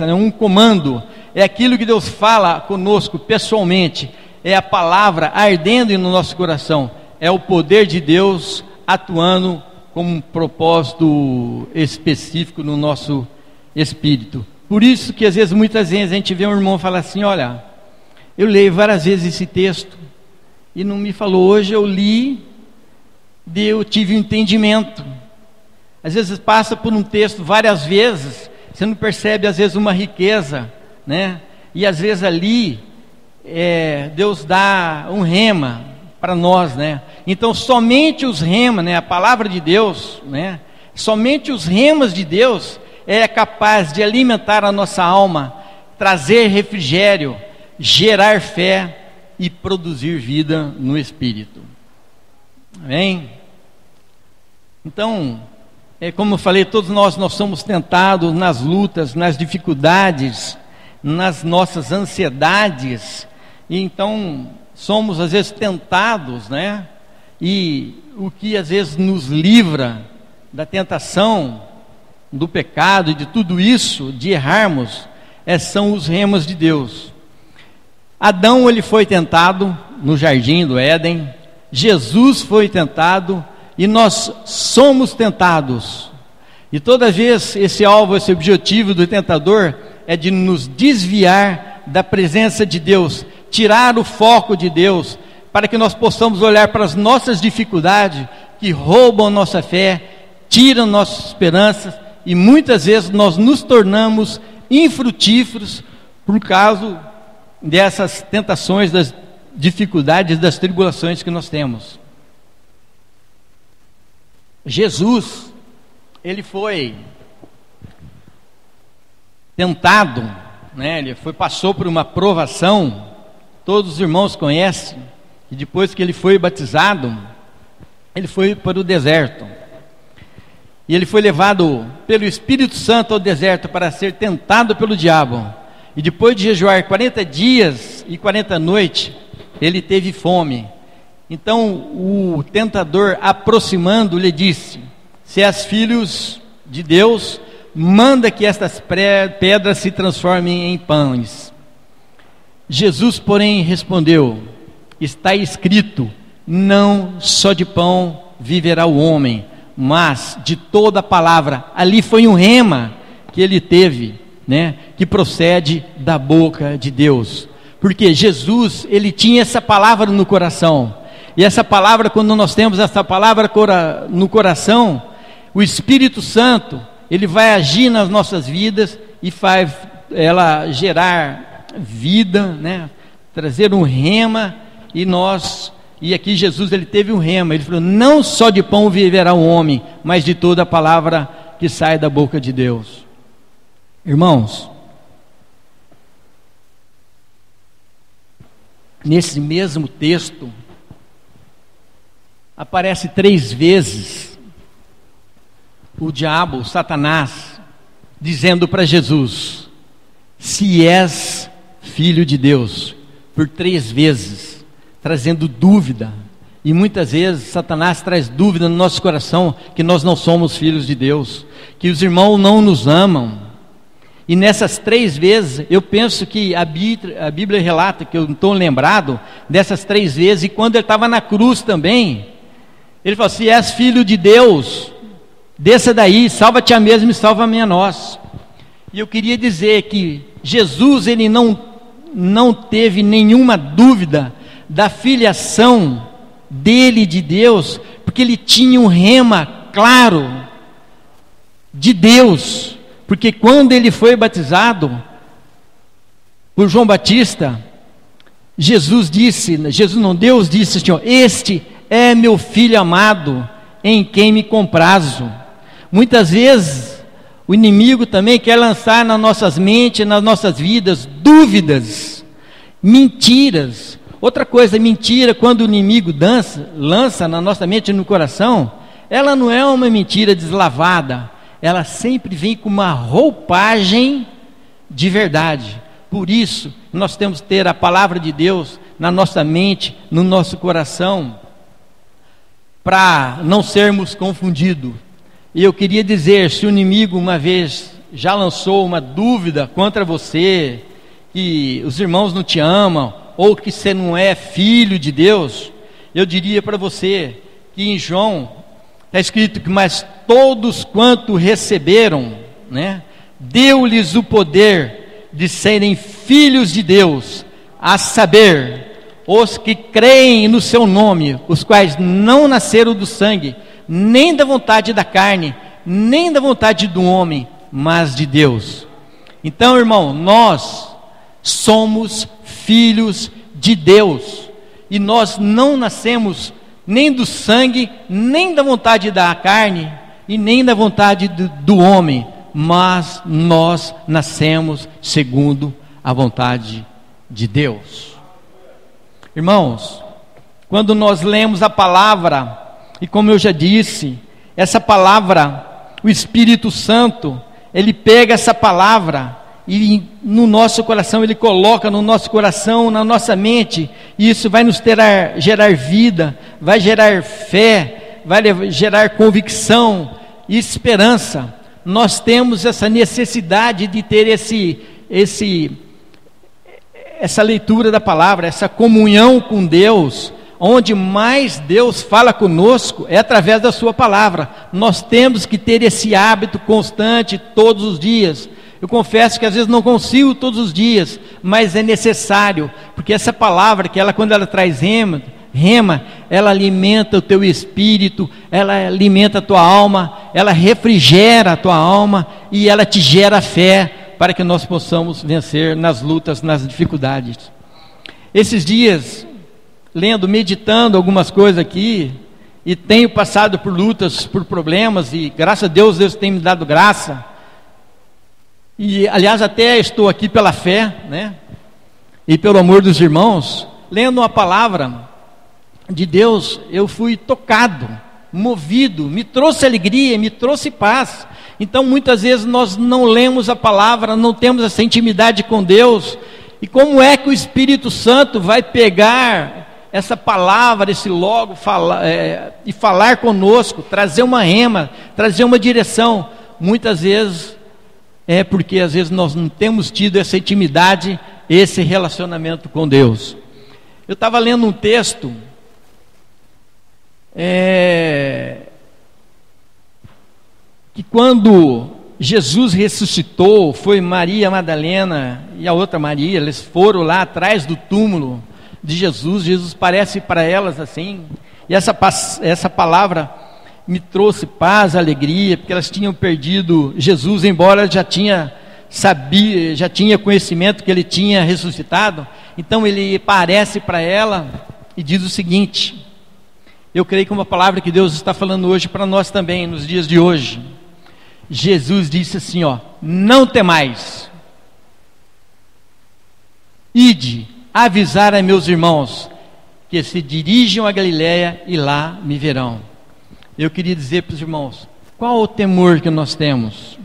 né, um comando. É aquilo que Deus fala conosco pessoalmente. É a palavra ardendo no nosso coração. É o poder de Deus atuando com um propósito específico no nosso espírito. Por isso que muitas vezes a gente vê um irmão falar assim: olha, eu leio várias vezes esse texto e não me falou. Hoje eu li, eu tive um entendimento. Às vezes passa por um texto várias vezes, você não percebe às vezes uma riqueza, né? E às vezes ali Deus dá um rema para nós, né? Então somente os remas, né, a palavra de Deus, né, somente os remas de Deus é capaz de alimentar a nossa alma, trazer refrigério, gerar fé e produzir vida no Espírito. Amém? Então, como eu falei, todos nós somos tentados nas lutas, nas dificuldades, nas nossas ansiedades. E então somos às vezes tentados, né? E o que às vezes nos livra da tentação, do pecado e de tudo isso, de errarmos, são os remas de Deus. Adão, ele foi tentado no jardim do Éden, Jesus foi tentado, e nós somos tentados. E toda vez esse alvo, esse objetivo do tentador é de nos desviar da presença de Deus, tirar o foco de Deus, para que nós possamos olhar para as nossas dificuldades que roubam nossa fé, tiram nossas esperanças, e muitas vezes nós nos tornamos infrutíferos por causa dessas tentações, das dificuldades, das tribulações que nós temos. Jesus, ele foi tentado, né? Ele passou por uma provação. Todos os irmãos conhecem, e depois que ele foi batizado, ele foi para o deserto, e ele foi levado pelo Espírito Santo ao deserto para ser tentado pelo diabo. E depois de jejuar 40 dias e 40 noites, ele teve fome. Então o tentador, aproximando, lhe disse: se és filhos de Deus, manda que estas pedras se transformem em pães. Jesus, porém, respondeu: está escrito, não só de pão viverá o homem, mas de toda a palavra. Ali foi um rema que ele teve, né, que procede da boca de Deus. Porque Jesus, ele tinha essa palavra no coração. E essa palavra, quando nós temos essa palavra no coração, o Espírito Santo, ele vai agir nas nossas vidas e faz ela gerar vida, né, trazer um rema. E aqui Jesus, ele teve um rema. Ele falou: não só de pão viverá o homem, mas de toda a palavra que sai da boca de Deus. Irmãos, nesse mesmo texto, aparece 3 vezes o diabo, o Satanás, dizendo para Jesus: se és filho de Deus, por 3 vezes, trazendo dúvida. E muitas vezes Satanás traz dúvida no nosso coração, que nós não somos filhos de Deus, que os irmãos não nos amam. E nessas 3 vezes, eu penso que a Bíblia relata, que eu não estou lembrado, dessas 3 vezes, e quando ele estava na cruz também, ele falou: se és filho de Deus, desça daí, salva-te a mesmo e salva-me a nós. E eu queria dizer que Jesus, ele não teve nenhuma dúvida da filiação dele de Deus, porque ele tinha um rema claro de Deus. Porque quando ele foi batizado por João Batista, Deus disse assim: ó, este é meu filho amado, em quem me comprazo. Muitas vezes o inimigo também quer lançar nas nossas mentes, nas nossas vidas, dúvidas, mentiras. Outra coisa, mentira, quando o inimigo lança na nossa mente e no coração, ela não é uma mentira deslavada, ela sempre vem com uma roupagem de verdade. Por isso, nós temos que ter a palavra de Deus na nossa mente, no nosso coração, para não sermos confundidos. E eu queria dizer, se o inimigo uma vez já lançou uma dúvida contra você, que os irmãos não te amam, ou que você não é filho de Deus, eu diria para você que em João está escrito que: mas todos quanto receberam, né, deu-lhes o poder de serem filhos de Deus, a saber, os que creem no seu nome, os quais não nasceram do sangue, nem da vontade da carne, nem da vontade do homem, mas de Deus. Então, irmão, nós somos filhos de Deus, e nós não nascemos nem do sangue, nem da vontade da carne, e nem da vontade do homem, mas nós nascemos segundo a vontade de Deus. Irmãos, quando nós lemos a palavra, e como eu já disse, essa palavra, o Espírito Santo, ele pega essa palavra e no nosso coração, ele coloca no nosso coração, na nossa mente, e isso vai nos gerar vida, vai gerar fé, vai gerar convicção e esperança. Nós temos essa necessidade de ter essa leitura da palavra, essa comunhão com Deus, onde mais Deus fala conosco é através da sua palavra. Nós temos que ter esse hábito constante todos os dias. Eu confesso que às vezes não consigo todos os dias, mas é necessário, porque essa palavra, que ela, quando ela traz rema, ela alimenta o teu espírito, ela alimenta a tua alma, ela refrigera a tua alma e ela te gera fé para que nós possamos vencer nas lutas, nas dificuldades. Esses dias, lendo, meditando algumas coisas aqui, e tenho passado por lutas, por problemas, e graças a Deus, Deus tem me dado graça. E, aliás, até estou aqui pela fé, né? E pelo amor dos irmãos, lendo uma palavra de Deus, eu fui tocado, movido, me trouxe alegria, me trouxe paz. Então, muitas vezes nós não lemos a palavra, não temos essa intimidade com Deus. E como é que o Espírito Santo vai pegar essa palavra, esse logo, e falar conosco, trazer uma rema, trazer uma direção? Muitas vezes é porque às vezes nós não temos tido essa intimidade, esse relacionamento com Deus. Eu estava lendo um texto, que quando Jesus ressuscitou, foi Maria Madalena e a outra Maria, eles foram lá atrás do túmulo de Jesus. Jesus parece para elas assim, e essa palavra me trouxe paz, alegria, porque elas tinham perdido Jesus, embora já tinha conhecimento que ele tinha ressuscitado. Então ele aparece para ela e diz o seguinte: eu creio que uma palavra que Deus está falando hoje para nós também, nos dias de hoje. Jesus disse assim, não temais, ide avisar a meus irmãos que se dirijam a Galiléia e lá me verão. Eu queria dizer para os irmãos, qual o temor que nós temos?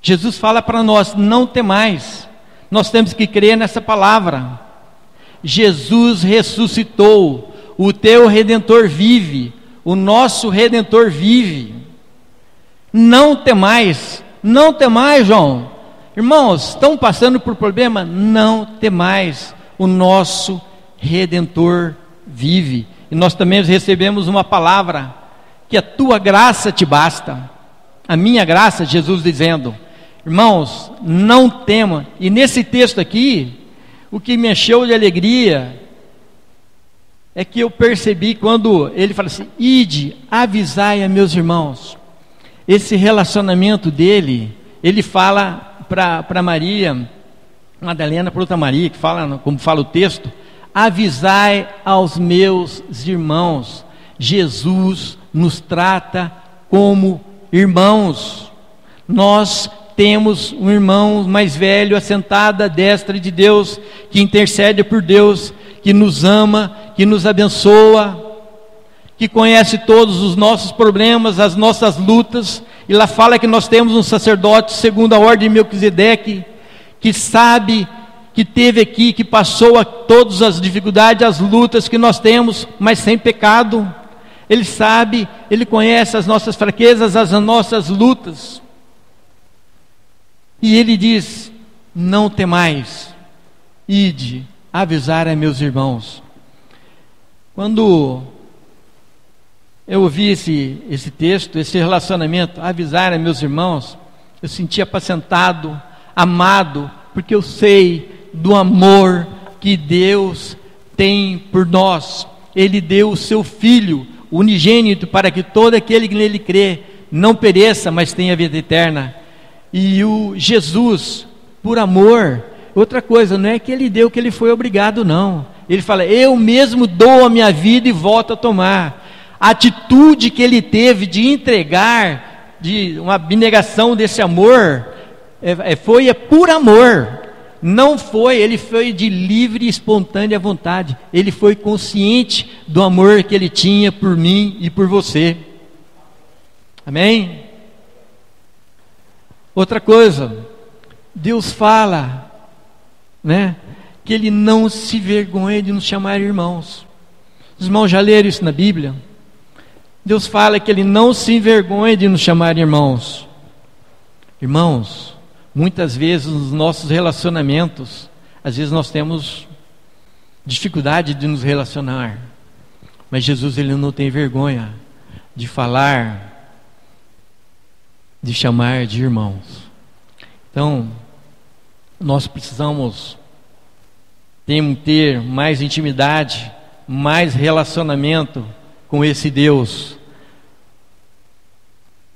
Jesus fala para nós, não temais. Nós temos que crer nessa palavra. Jesus ressuscitou, o teu Redentor vive, o nosso Redentor vive. Não temais, não temais, João. Irmãos, estão passando por problema? Não temais, o nosso Redentor vive. E nós também recebemos uma palavra, que a tua graça te basta, a minha graça, Jesus dizendo. Irmãos, não tema. E nesse texto aqui, o que me encheu de alegria é que eu percebi quando ele fala assim, ide, avisai a meus irmãos. Esse relacionamento dele, ele fala para Maria Madalena, para outra Maria, que fala, como fala o texto, avisai aos meus irmãos. Jesus nos trata como irmãos. Nós temos um irmão mais velho assentado à destra de Deus, que intercede por Deus, que nos ama, que nos abençoa, que conhece todos os nossos problemas, as nossas lutas. E lá fala que nós temos um sacerdote segundo a ordem de Melquisedeque, que sabe, que teve aqui, que passou a todas as dificuldades, as lutas que nós temos, mas sem pecado. Ele sabe, ele conhece as nossas fraquezas, as nossas lutas. E ele diz, não temais, ide avisar a meus irmãos. Quando eu ouvi esse texto, esse relacionamento, avisar a meus irmãos, eu senti apacentado, amado, porque eu sei do amor que Deus tem por nós. Ele deu o seu Filho unigênito para que todo aquele que nele crê não pereça, mas tenha vida eterna. E o Jesus, por amor, outra coisa, não é que ele deu que ele foi obrigado, não. Ele fala, eu mesmo dou a minha vida e volto a tomar. A atitude que ele teve de entregar, de uma abnegação desse amor, foi por amor. Não foi, ele foi de livre e espontânea vontade. Ele foi consciente do amor que ele tinha por mim e por você. Amém? Outra coisa, Deus fala, né, que ele não se vergonha de nos chamar irmãos. Os irmãos já leram isso na Bíblia? Deus fala que ele não se envergonha de nos chamar irmãos. Irmãos, muitas vezes nos nossos relacionamentos, às vezes nós temos dificuldade de nos relacionar. Mas Jesus, ele não tem vergonha de falar, de chamar de irmãos. Então, nós precisamos ter mais intimidade, mais relacionamento com esse Deus.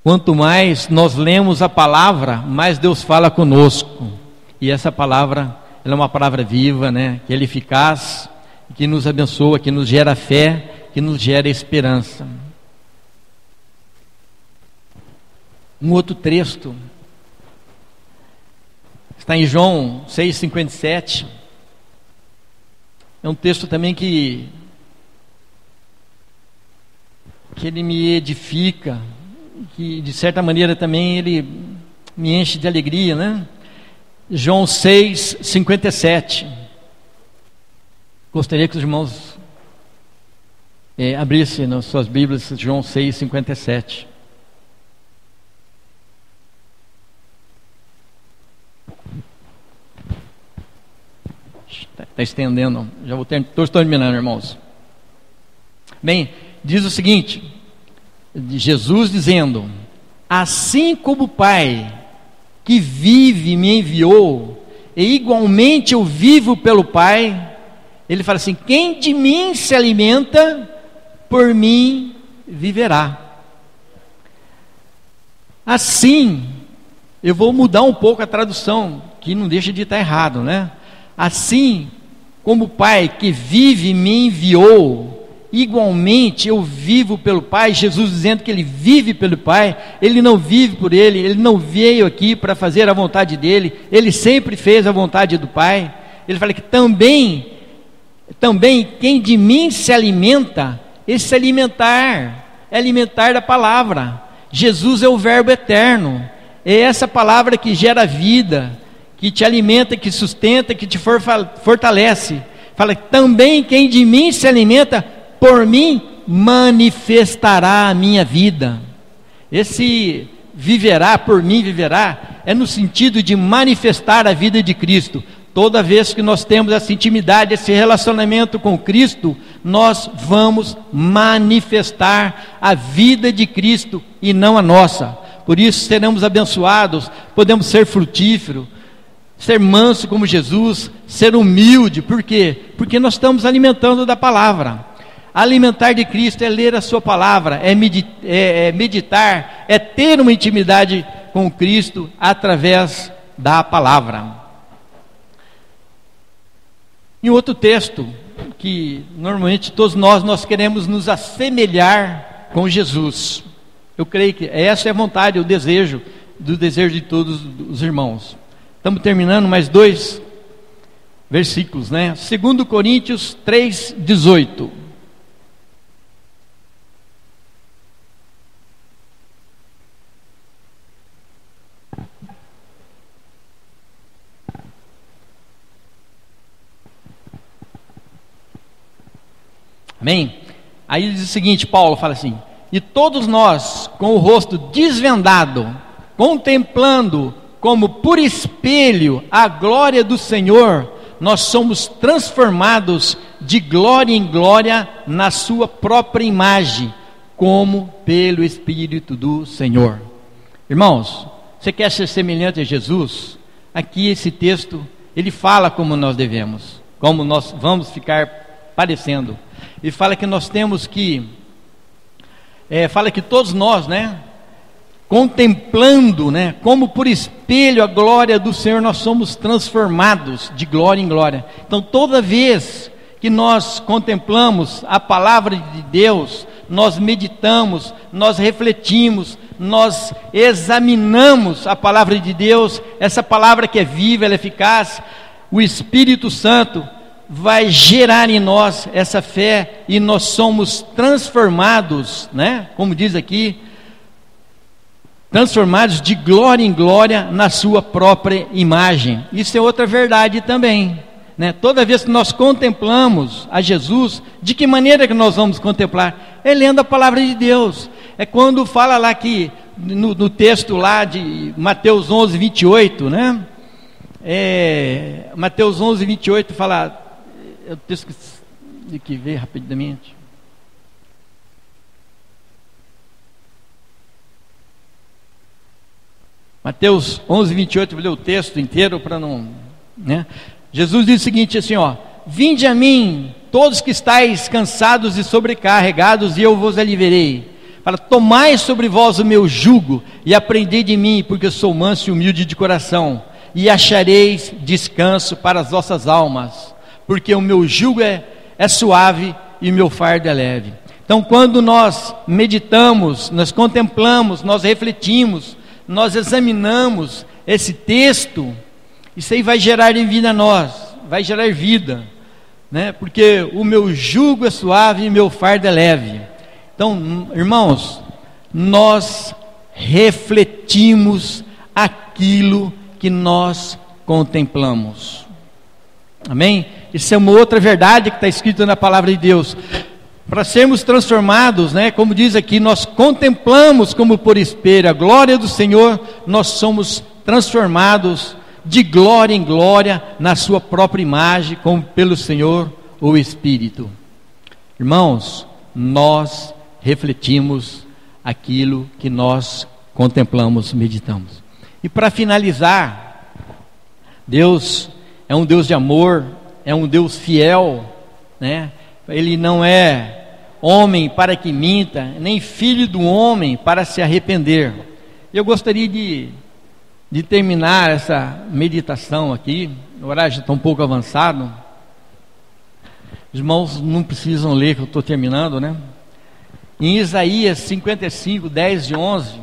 Quanto mais nós lemos a palavra, mais Deus fala conosco. E essa palavra, ela é uma palavra viva, né? Que é eficaz, que nos abençoa, que nos gera fé, que nos gera esperança. Um outro texto está em João 6,57. É um texto também que ele me edifica, que de certa maneira também ele me enche de alegria, né? João 6,57. Gostaria que os irmãos abrissem nas suas Bíblias João 6,57. Está estendendo, já estou terminando, irmãos. Bem, diz o seguinte, Jesus dizendo: assim como o Pai que vive me enviou, e igualmente eu vivo pelo Pai. Ele fala assim: quem de mim se alimenta, por mim viverá. Assim, eu vou mudar um pouco a tradução, que não deixa de estar errado, né? Assim como o Pai que vive me enviou, igualmente eu vivo pelo Pai. Jesus dizendo que ele vive pelo Pai, ele não vive por ele não veio aqui para fazer a vontade dele, ele sempre fez a vontade do Pai. Ele fala que também quem de mim se alimenta, esse alimentar é alimentar da palavra. Jesus é o verbo eterno, é essa palavra que gera vida, que te alimenta, que sustenta, que te fortalece. Fala que também quem de mim se alimenta, por mim manifestará a minha vida. Esse viverá, por mim viverá, é no sentido de manifestar a vida de Cristo. Toda vez que nós temos essa intimidade, esse relacionamento com Cristo, nós vamos manifestar a vida de Cristo e não a nossa. Por isso seremos abençoados, podemos ser frutíferos, ser manso como Jesus, ser humilde. Por quê? Porque nós estamos alimentando da palavra. Alimentar de Cristo é ler a sua palavra, é meditar, é ter uma intimidade com Cristo através da palavra. Em outro texto, que normalmente todos nós queremos nos assemelhar com Jesus. Eu creio que essa é a vontade, o desejo de todos os irmãos. Estamos terminando mais 2 versículos, né? 2 Coríntios 3,18. Amém? Aí diz o seguinte, Paulo fala assim: e todos nós, com o rosto desvendado, contemplando como por espelho a glória do Senhor, nós somos transformados de glória em glória na sua própria imagem, como pelo Espírito do Senhor. Irmãos, você quer ser semelhante a Jesus? Aqui esse texto, ele fala como nós devemos, como nós vamos ficar parecendo. Ele fala que nós temos que, fala que todos nós, né, contemplando, né, como por espelho a glória do Senhor, nós somos transformados de glória em glória. Então toda vez que nós contemplamos a palavra de Deus, nós meditamos, nós refletimos, nós examinamos a palavra de Deus, essa palavra que é viva, ela é eficaz, o Espírito Santo vai gerar em nós essa fé, e nós somos transformados, né, como diz aqui, transformados de glória em glória na sua própria imagem. Isso é outra verdade também, né? Toda vez que nós contemplamos a Jesus, de que maneira que nós vamos contemplar? É lendo a palavra de Deus. É quando fala lá que, no texto lá de Mateus 11, 28, né? Mateus 11, 28 fala, eu tenho que ver rapidamente. Mateus 11, 28, vou ler o texto inteiro para não... né? Jesus diz o seguinte assim, ó: vinde a mim, todos que estáis cansados e sobrecarregados, e eu vos aliviarei. Para tomai sobre vós o meu jugo, e aprendei de mim, porque eu sou manso e humilde de coração, e achareis descanso para as vossas almas, porque o meu jugo é suave e o meu fardo é leve. Então, quando nós meditamos, nós contemplamos, nós refletimos, nós examinamos esse texto, isso aí vai gerar em vida a nós, vai gerar vida, né? Porque o meu jugo é suave e o meu fardo é leve. Então, irmãos, nós refletimos aquilo que nós contemplamos. Amém? Isso é uma outra verdade que está escrita na palavra de Deus. Para sermos transformados, né, como diz aqui, nós contemplamos como por espelho a glória do Senhor, nós somos transformados de glória em glória na sua própria imagem, como pelo Senhor o Espírito. Irmãos, nós refletimos aquilo que nós contemplamos, meditamos. E para finalizar, Deus é um Deus de amor, é um Deus fiel, né? Ele não é homem para que minta, nem filho do homem para se arrepender. Eu gostaria de terminar essa meditação aqui, o horário já está um pouco avançado. Os irmãos não precisam ler, que eu estou terminando, né? Em Isaías 55, 10 e 11,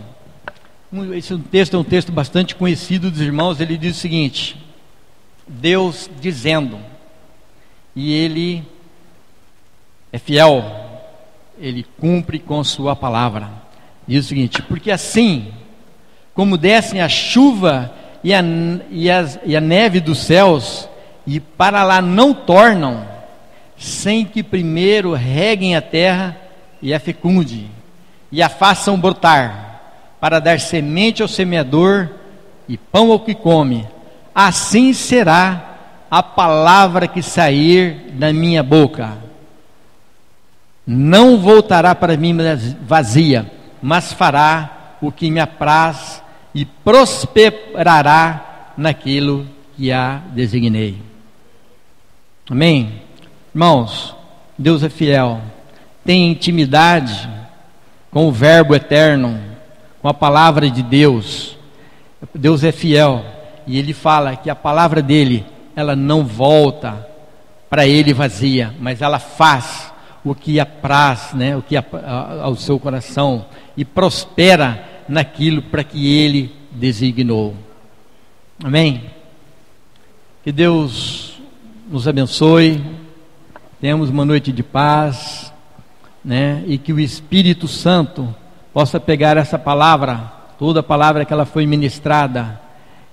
esse texto é um texto bastante conhecido dos irmãos. Ele diz o seguinte: Deus dizendo, e Ele é fiel, Ele cumpre com sua palavra. Diz o seguinte: porque assim como descem a chuva e a neve dos céus, e para lá não tornam, sem que primeiro reguem a terra e a fecunde, e a façam brotar, para dar semente ao semeador e pão ao que come, assim será a palavra que sair da minha boca. Não voltará para mim vazia, mas fará o que me apraz e prosperará naquilo que a designei. Amém? Irmãos, Deus é fiel, tem intimidade com o Verbo eterno, com a palavra de Deus. Deus é fiel, e Ele fala que a palavra dEle, ela não volta para Ele vazia, mas ela faz o que apraz, né, o que ao seu coração, e prospera naquilo para que Ele designou. Amém? Que Deus nos abençoe, tenhamos uma noite de paz, né, e que o Espírito Santo possa pegar essa palavra, toda a palavra que ela foi ministrada,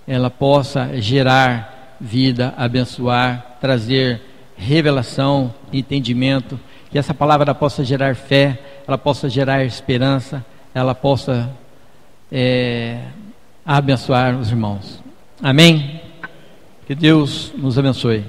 ela possa gerar vida, abençoar, trazer revelação, entendimento, que essa palavra possa gerar fé, ela possa gerar esperança, ela possa abençoar os irmãos. Amém? Que Deus nos abençoe.